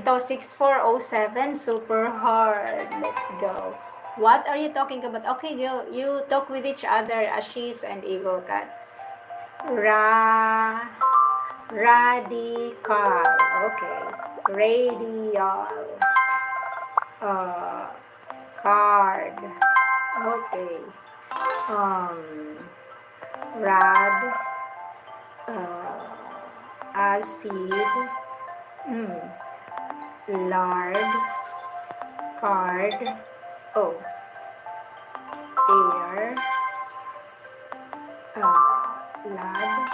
Ito, 6407, super hard. Let's go. What are you talking about? Okay, you talk with each other, Ashish and Evil Cat. Radical. Okay. Radial. Card. Okay. Rad. Acid. Lard. Card. Oh. Air. Lad.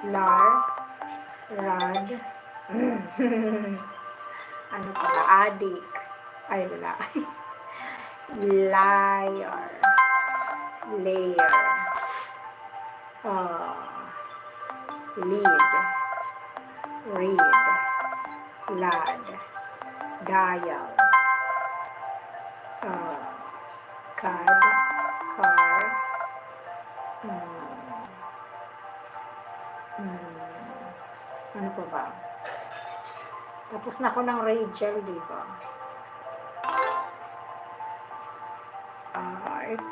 Lar. Rad. Ano pa ba? Addict. Ay, wala. Liar. Layer. Lead. Read. Lad. Dial. Cad. Car. Ano pa ba? Tapos na ako ng Rachel, di ba? Arc.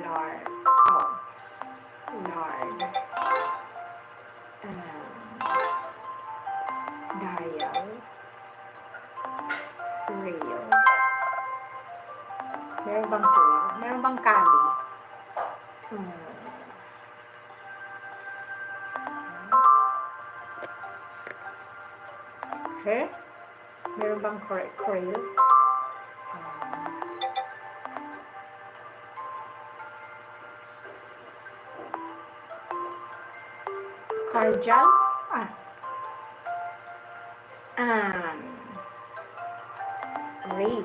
Lard. Oh. Lard. Dial. Rail. Meron bang tool? Meron bang kali? Okay. Meron bang krill? Cardial? Read.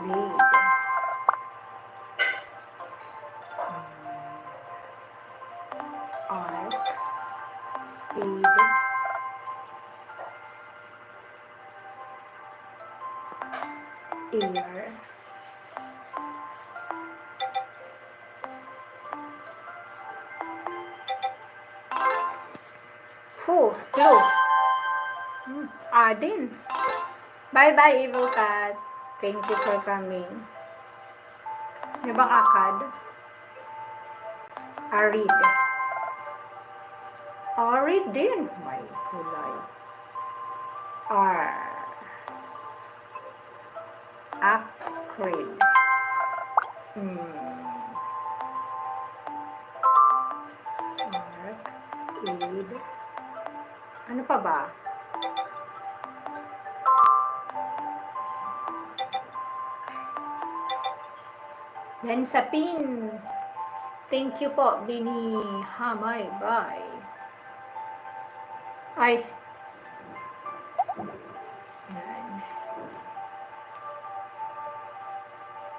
Lead. Arc. Aid. Ear. Clue. Adin. Bye-bye, Evil Cat. Thank you for coming. May bang akad? Arid. Arid din. May kulay. Acrid. Arc. Aid. Ano pa ba? Yan sa pin. Thank you po, Bini. Hamay. Bye. Ay. Yan.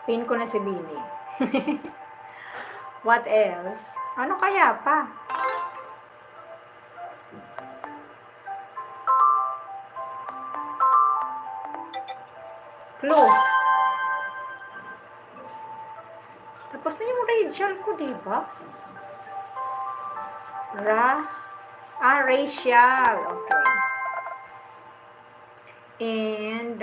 Pin ko na si Bini. What else? Ano kaya pa? Clue. Tapos na yung Rachel ko, diba? Racial. Okay. And